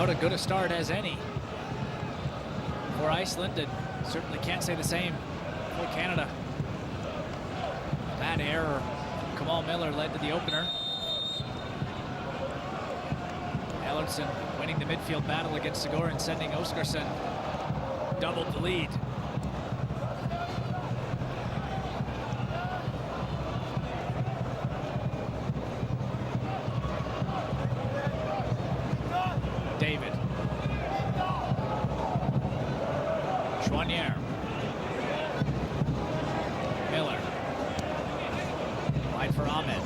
About as good a start as any for Iceland, and certainly can't say the same for Canada. That error from Kamal Miller led to the opener. Ellerson winning the midfield battle against Segura and sending Oskarsson doubled the lead. David. Chouanier. Miller. Wide for Ahmed.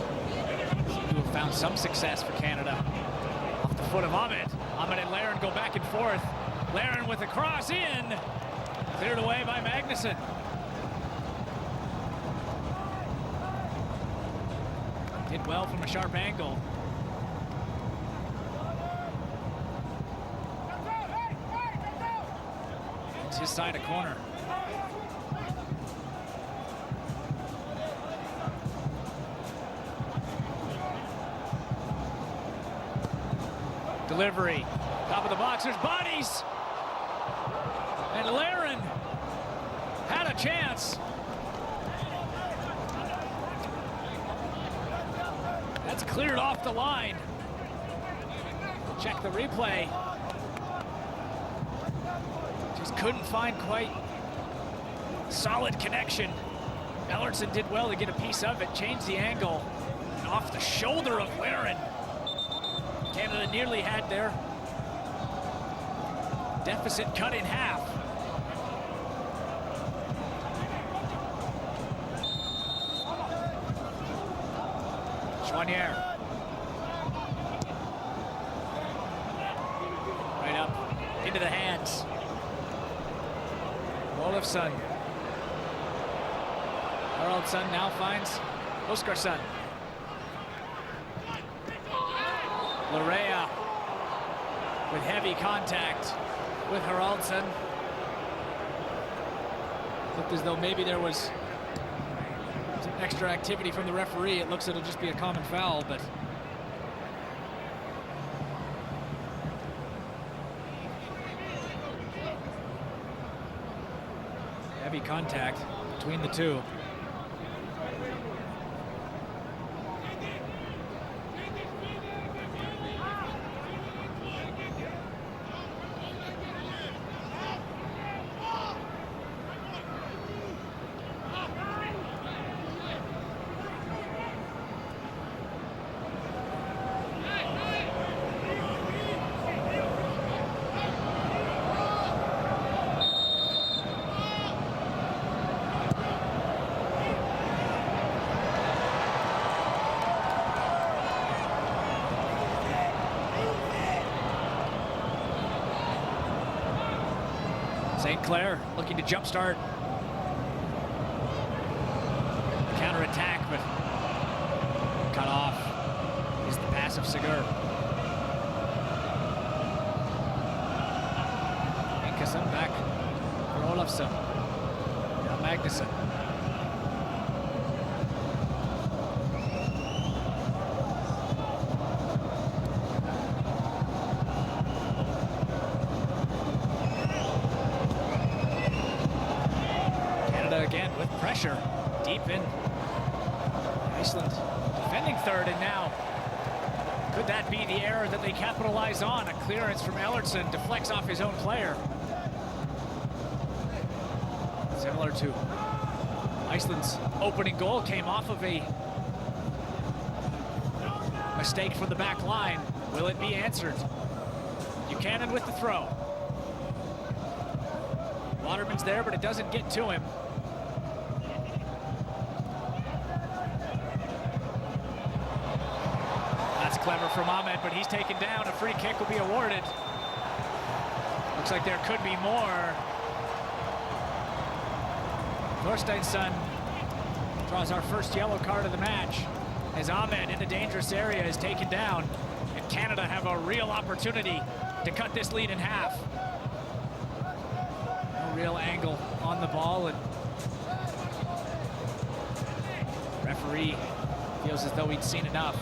Seem to have found some success for Canada. Off the foot of Ahmed. Ahmed and Larin go back and forth. Larin with a cross in. Cleared away by Magnuson. Did well from a sharp angle. It's his side of corner. Delivery. Top of the box, there's bodies. And Larin had a chance. That's cleared off the line. Check the replay. Just couldn't find quite solid connection. Ellerson did well to get a piece of it, changed the angle, and off the shoulder of Larin. Canada nearly had their deficit cut in half. Chouanier. Right up into the hands. Olofsson. Haraldsson now finds Oskarsson. Larea with heavy contact with Haraldsson. Looked as though maybe there was some extra activity from the referee. It looks like it'll just be a common foul, but heavy contact between the two. St. Clair looking to jumpstart counter-attack, but cut off is the pass of Segur. Inkason back for Olofsson. Now Magnuson. Again with pressure deep in. Iceland defending third, and now could that be the error that they capitalize on? A clearance from Ellerson deflects off his own player. Similar to Iceland's opening goal, came off of a mistake from the back line. Will it be answered? Buchanan with the throw. Waterman's there, but it doesn't get to him. Clever from Ahmed, but he's taken down. A free kick will be awarded. Looks like there could be more. Thorsteinsson draws our first yellow card of the match as Ahmed in a dangerous area is taken down, and Canada have a real opportunity to cut this lead in half. No real angle on the ball, and referee feels as though he'd seen enough.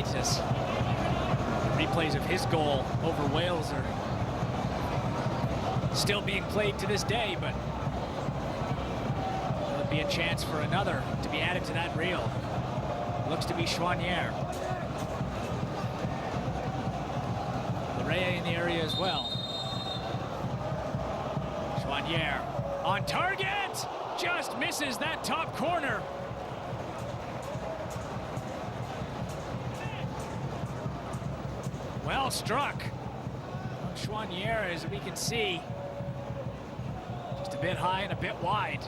tonight, as replays of his goal over Wales are still being played to this day, but there'll be a chance for another to be added to that reel. Looks to be Chouanière. Larea in the area as well. Chouanière on target! Just misses that top corner. Well struck. Chouanière, as we can see, just a bit high and a bit wide.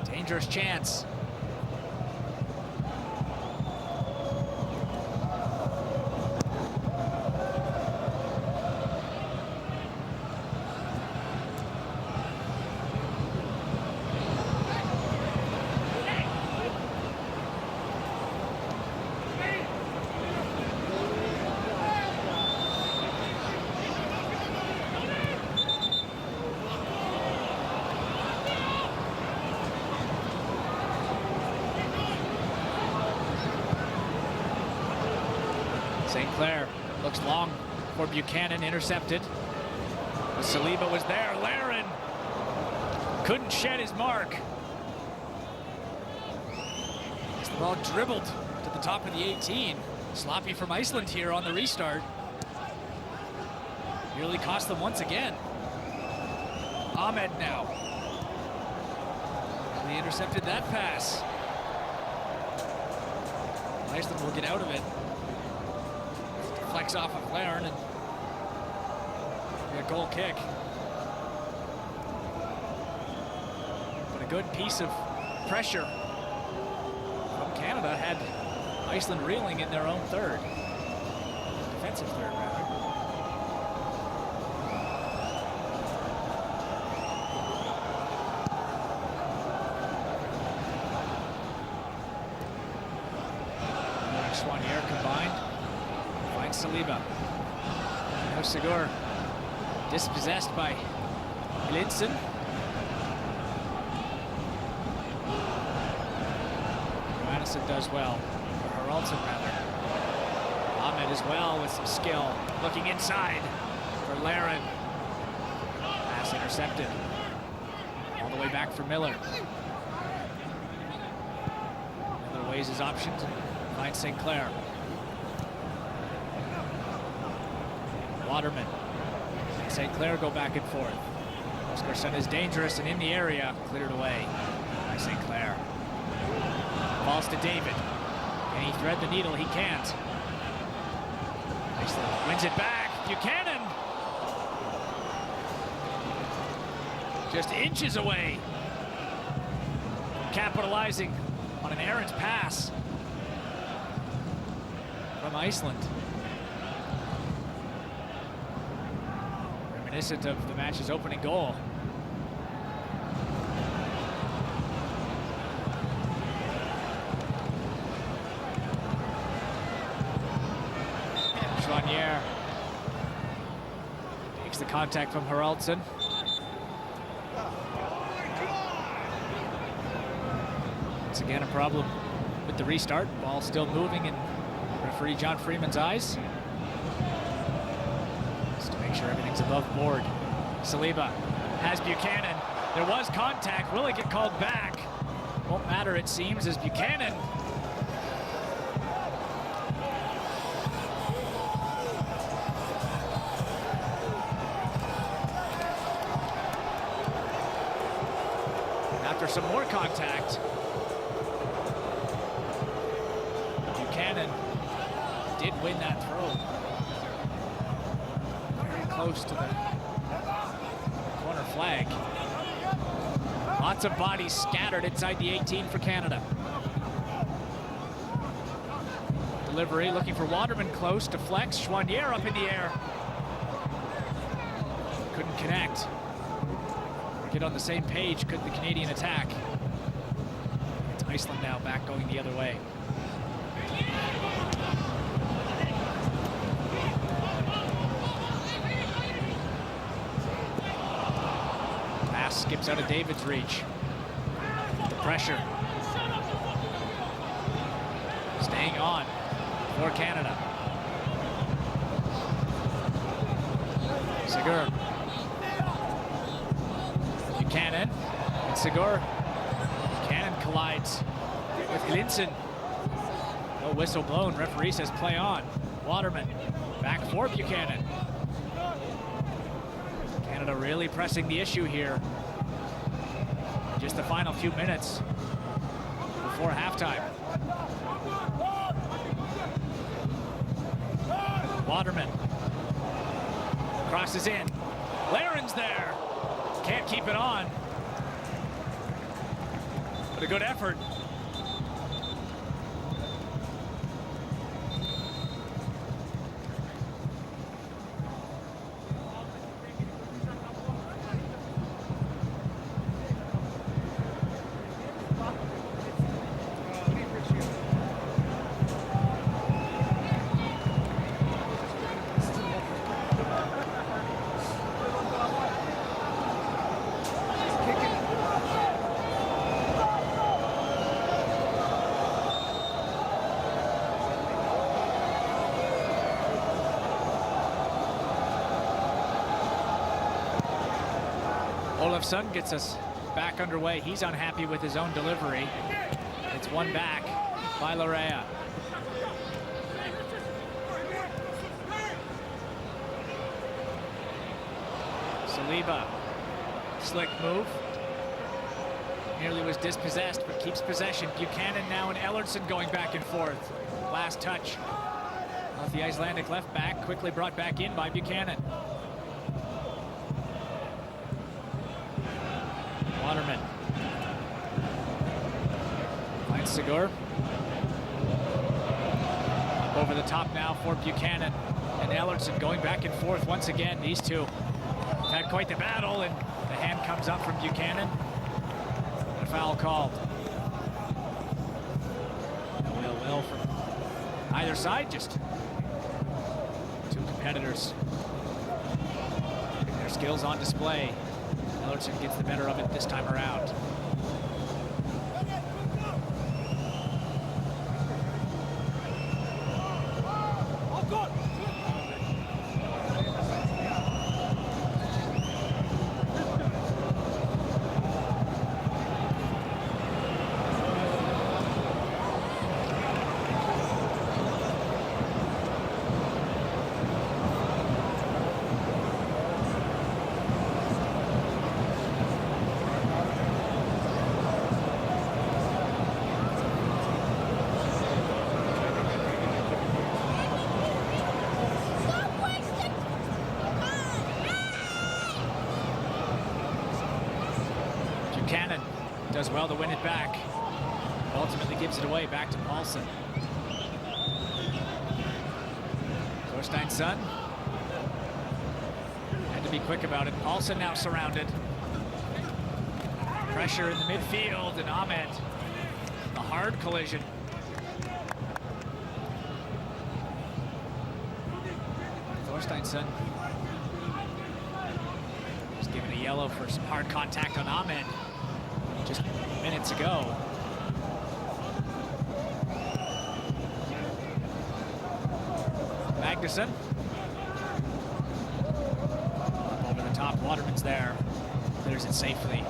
Dangerous chance. St. Clair looks long for Buchanan, intercepted. Saliba was there. Larin couldn't shed his mark. As the ball dribbled to the top of the 18. Sloppy from Iceland here on the restart. Nearly cost them once again. Ahmed now. They intercepted that pass. Iceland will get out of it. Flex off of Larin and a goal kick. But a good piece of pressure from Canada had Iceland reeling in their own third. Defensive third, rather. Chouanière combined. Saliba. Now Segur dispossessed by Linson. Johannesson does well. Or Haraldson, rather. Ahmed as well with some skill. Looking inside for Larin. Pass intercepted. All the way back for Miller. Miller weighs his options and finds St. Clair. Waterman and St. Clair go back and forth. Oscarson is dangerous and in the area, cleared away by St. Clair. Falls to David. Can he thread the needle? He can't. Iceland wins it back. Buchanan just inches away from capitalizing on an errant pass from Iceland. Reminiscent of the match's opening goal. Chouanière takes the contact from Haraldson. Once again, a problem with the restart. Ball still moving in referee John Freeman's eyes. Make sure everything's above board. Saliba has Buchanan. There was contact. Will it get called back? Won't matter, it seems, as Buchanan after some more contact. Buchanan did win that throw. Close to the corner flag. Lots of bodies scattered inside the 18 for Canada. Delivery looking for Waterman close to flex. Chouanière up in the air. Couldn't connect. Get on the same page could the Canadian attack. It's Iceland now back going the other way. Skips out of David's reach. The pressure. Staying on for Canada. Sigur. Buchanan. And Sigur. Buchanan collides with Glinson. No whistle blown. Referee says play on. Waterman back for Buchanan. Canada really pressing the issue here. Just the final few minutes before halftime. Waterman crosses in. Laren's there. Can't keep it on. But a good effort. Olafsson gets us back underway. He's unhappy with his own delivery. It's one back by Larea. Saliba, slick move. Nearly was dispossessed, but keeps possession. Buchanan now and Ellerson going back and forth. Last touch off the Icelandic left back, quickly brought back in by Buchanan. Waterman finds Sigur. Over the top now for Buchanan and Ellerson going back and forth once again. These two have had quite the battle, and the hand comes up from Buchanan. A foul called. Will from either side, just two competitors putting their skills on display. Ellerson gets the better of it this time around. Buchanan does well to win it back. Ultimately gives it away back to Paulson. Thorstein's son had to be quick about it. Paulson now surrounded. Pressure in the midfield, and Ahmed. A hard collision. Thorstein's son just given a yellow for some hard contact on Ahmed just minutes ago. Magnuson. Over the top, Waterman's there. Clears it safely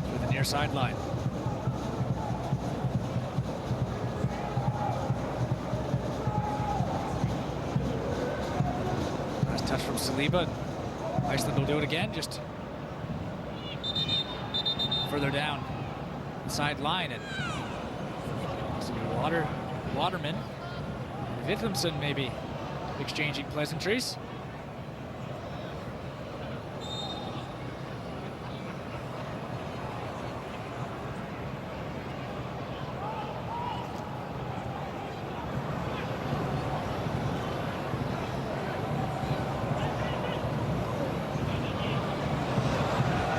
through the near sideline. Nice touch from Saliba. Iceland will do it again, just further down the sideline, and Waterman, Vithumson maybe exchanging pleasantries.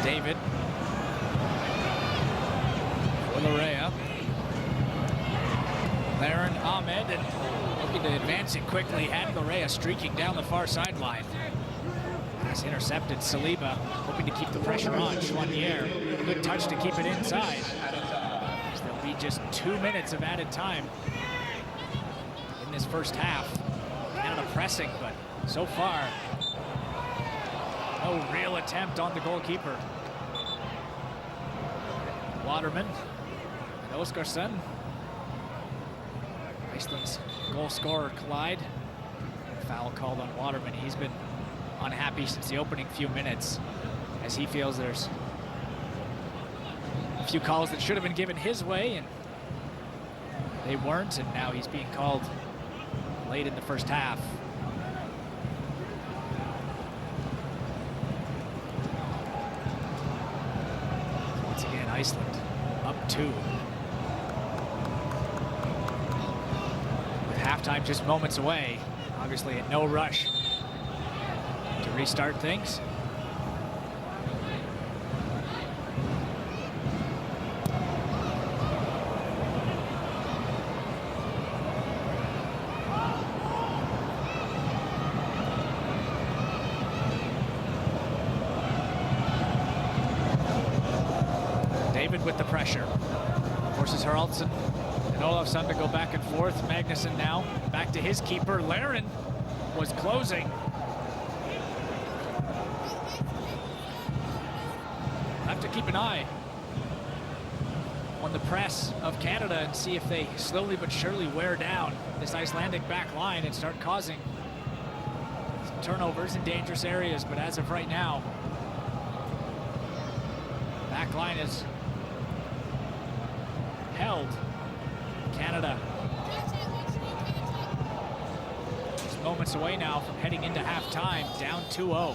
David. Larea. Laren, Ahmed, and looking to advance it quickly. Had Larea streaking down the far sideline. Pass intercepted. Saliba hoping to keep the pressure on. Chouanier good touch to keep it inside. There'll be just 2 minutes of added time in this first half. Canada pressing, but so far, no real attempt on the goalkeeper. Waterman and Oskarsson. Iceland's goal scorer collide. Foul called on Waterman. He's been unhappy since the opening few minutes, as he feels there's a few calls that should have been given his way, and they weren't, and now he's being called late in the first half. Once again, Iceland up 2. With halftime just moments away, obviously in no rush to restart things. David with the pressure. Forces Haraldsson and Olofsson to go back and forth. Magnuson now back to his keeper. Laren was closing. Have to keep an eye on the press of Canada and see if they slowly but surely wear down this Icelandic back line and start causing some turnovers in dangerous areas. But as of right now, back line is held. Canada just moments away now from heading into halftime, down 2-0.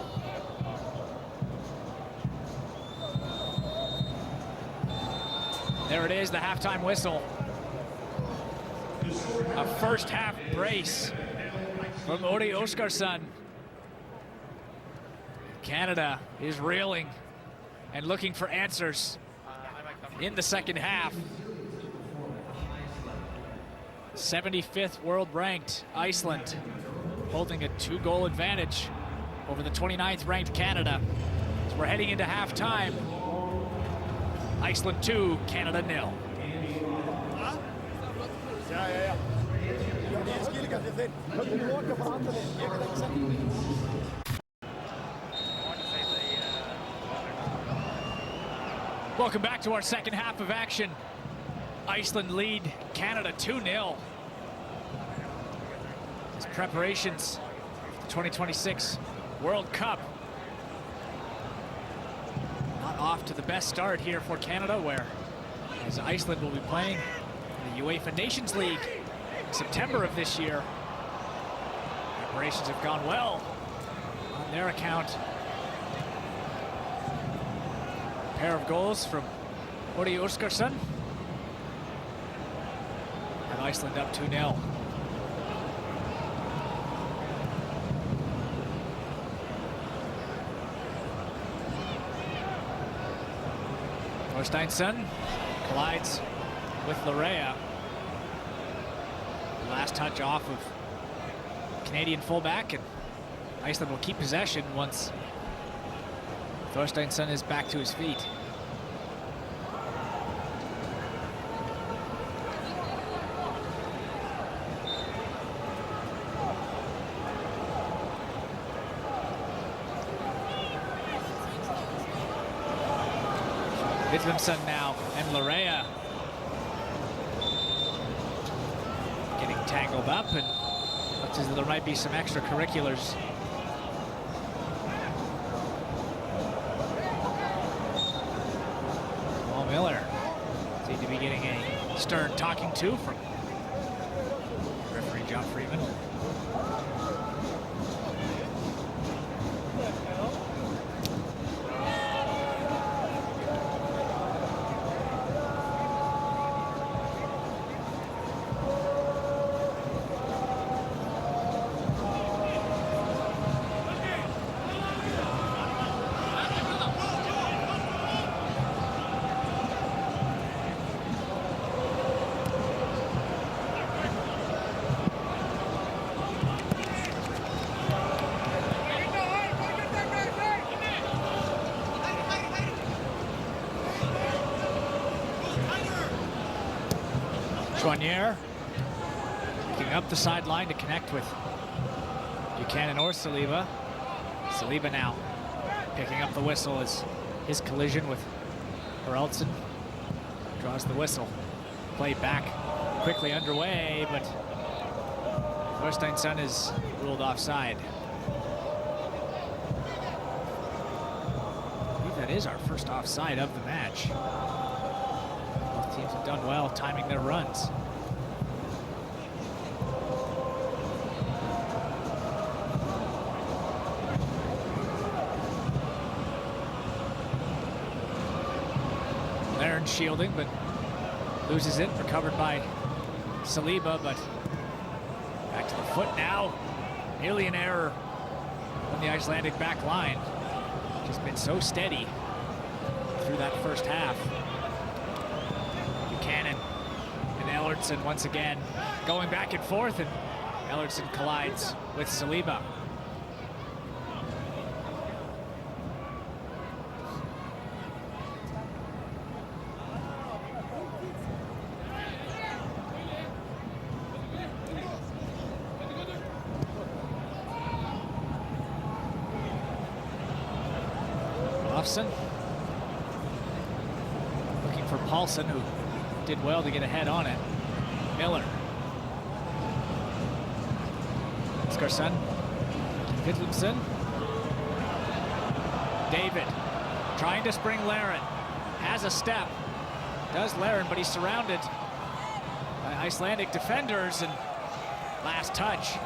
There it is, the halftime whistle. A first half brace from Ori Oskarsson. Canada is reeling and looking for answers in the second half. 75th world ranked Iceland holding a 2-goal advantage over the 29th ranked Canada. As we're heading into halftime, Iceland 2, Canada 0. Welcome back to our second half of action. Iceland lead Canada 2-0. As preparations for the 2026 World Cup not off to the best start here for Canada, where as Iceland will be playing in the UEFA Nations League in September of this year. Preparations have gone well on their account. A pair of goals from Ori Oskarsson. And Iceland up 2-0. Thorsteinsson collides with Larea. Last touch off of Canadian fullback, and Iceland will keep possession once Thorsteinsson is back to his feet. Vidmundson now, and Larea getting tangled up, and looks as though there might be some extracurriculars. Paul Miller seems to be getting a stern talking to from referee John Freeman. Chouanier picking up the sideline to connect with Buchanan or Saliba. Saliba now picking up the whistle as his collision with Heraldson draws the whistle. Play back quickly underway, but Thorsteinsson is ruled offside. I believe that is our first offside of the match. Both teams have done well timing their runs. Laren shielding, but loses it, recovered by Saliba, but back to the foot now. Nearly an error on the Icelandic back line. Just been so steady through that first half. Buchanan and Ellertson once again going back and forth, and Ellertson collides with Saliba. Looking for Paulson, who did well to get ahead on it. Miller. Skarsson. Vidlimson. David trying to spring Laren. Has a step. Does Laren, but he's surrounded by Icelandic defenders, and last touch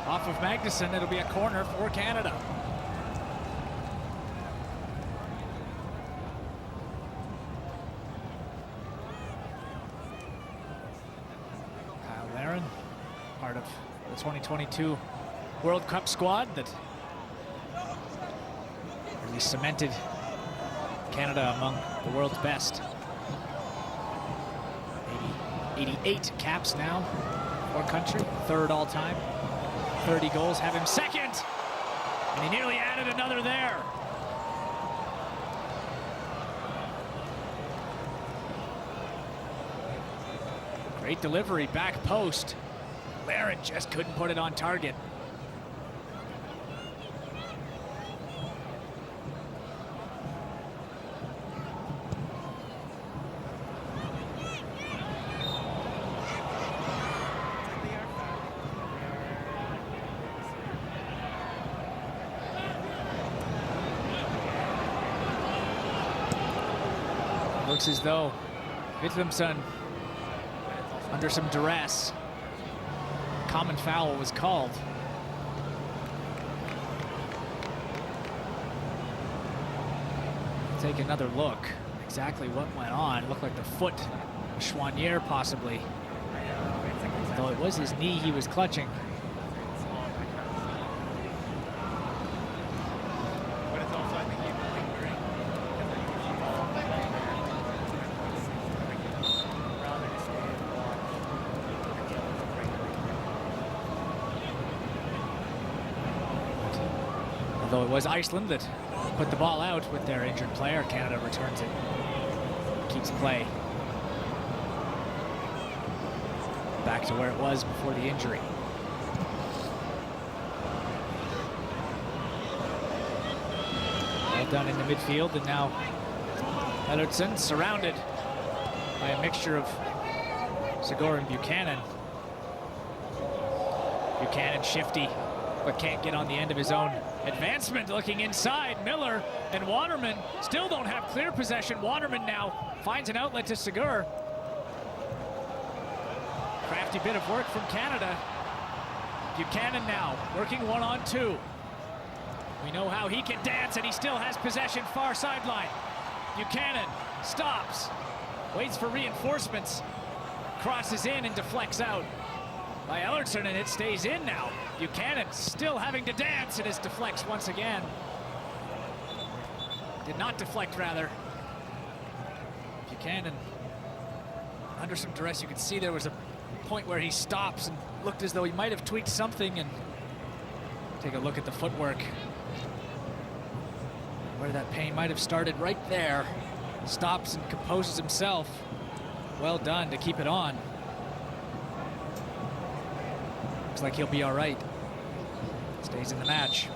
off of Magnusson. It'll be a corner for Canada. Part of the 2022 World Cup squad that really cemented Canada among the world's best. 88 caps now for country, third all time. 30 goals, have him second, and he nearly added another there. Great delivery, back post. Laren just couldn't put it on target. Looks as though Vidlimson under some duress. Common foul was called. Take another look. Exactly what went on. Looked like the foot of Chouanier possibly. Though it was his knee he was clutching. Although it was Iceland that put the ball out with their injured player, Canada returns it, keeps play back to where it was before the injury. Well done in the midfield, and now Ellertson surrounded by a mixture of Segura and Buchanan. Buchanan shifty, but can't get on the end of his own advancement. Looking inside, Miller and Waterman still don't have clear possession. Waterman now finds an outlet to Segura. Crafty bit of work from Canada. Buchanan now working 1-on-2. We know how he can dance, and he still has possession far sideline. Buchanan stops, waits for reinforcements, crosses in and deflects out by Ellertson, and it stays in now. Buchanan still having to dance, and it deflects once again. Did not deflect, rather. Buchanan under some duress. You could see there was a point where he stops and looked as though he might have tweaked something, and take a look at the footwork. Where that pain might have started, right there. Stops and composes himself. well done to keep it on. Looks like he'll be all right. Stays in the match.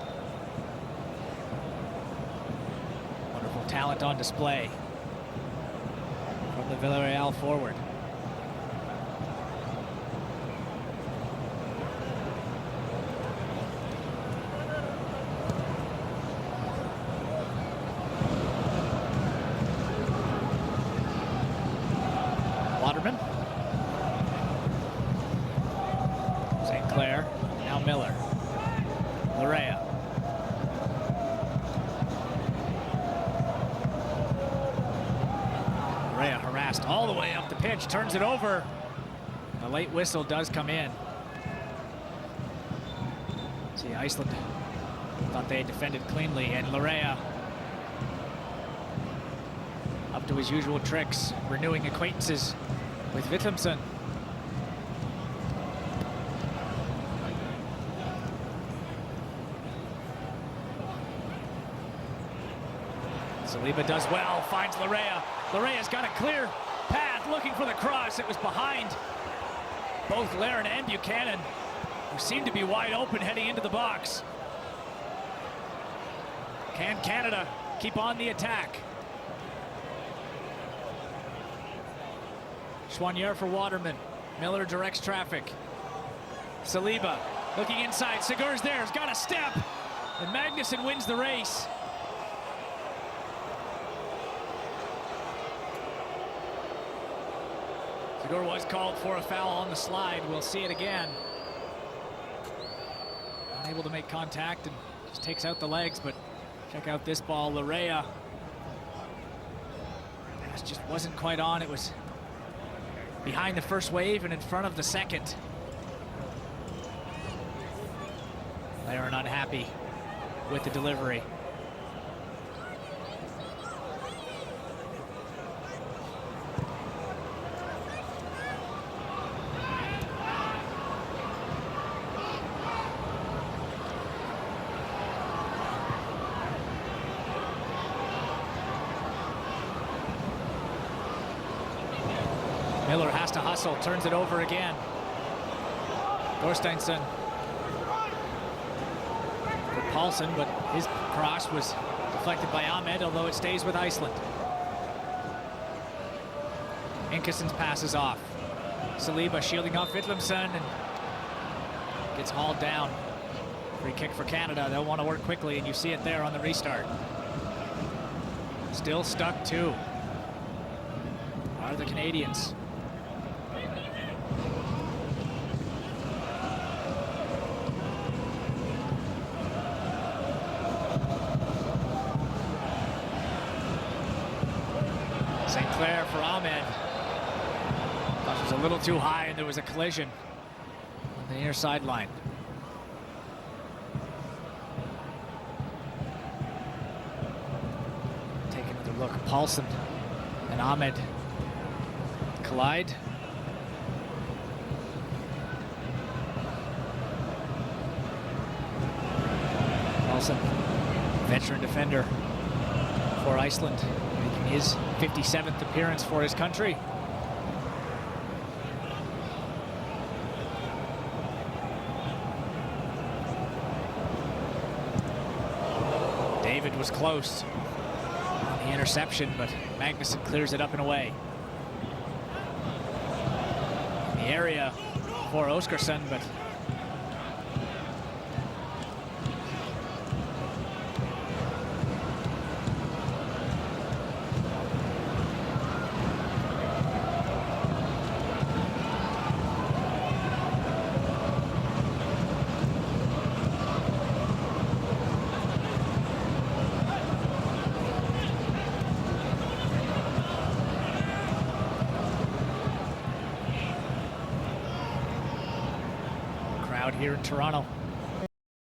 Wonderful talent on display from the Villarreal forward. Waterman. St. Clair. Now Miller. Larea. Larea harassed all the way up the pitch. Turns it over. The late whistle does come in. See, Iceland thought they had defended cleanly, and Larea up to his usual tricks, renewing acquaintances with Wittlimson. Saliba does well, finds Larea. Larea's got a clear path, looking for the cross. It was behind both Larin and Buchanan, who seemed to be wide open heading into the box. Can Canada keep on the attack? Chouanier for Waterman. Miller directs traffic. Saliba looking inside. Segur's there, has got a step. And Magnuson wins the race. Segur was called for a foul on the slide. We'll see it again. Unable to make contact and just takes out the legs, but check out this ball. Larea. Pass just wasn't quite on. It was behind the first wave and in front of the second. Larin unhappy with the delivery. Miller has to hustle, turns it over again. Thorsteinsson for Paulson, but his cross was deflected by Ahmed, although it stays with Iceland. Inkesson's pass is off. Saliba shielding off Wittlimson and gets hauled down. Free kick for Canada. They'll want to work quickly, and you see it there on the restart. Still stuck too are the Canadians. St. Clair for Ahmed. Thought it was a little too high and there was a collision on the near sideline. Take another look. Paulson and Ahmed collide. Paulson, veteran defender for Iceland, making his 57th appearance for his country. David was close on the interception, but Magnuson clears it up and away. In the area for Oskarsson, but here in Toronto.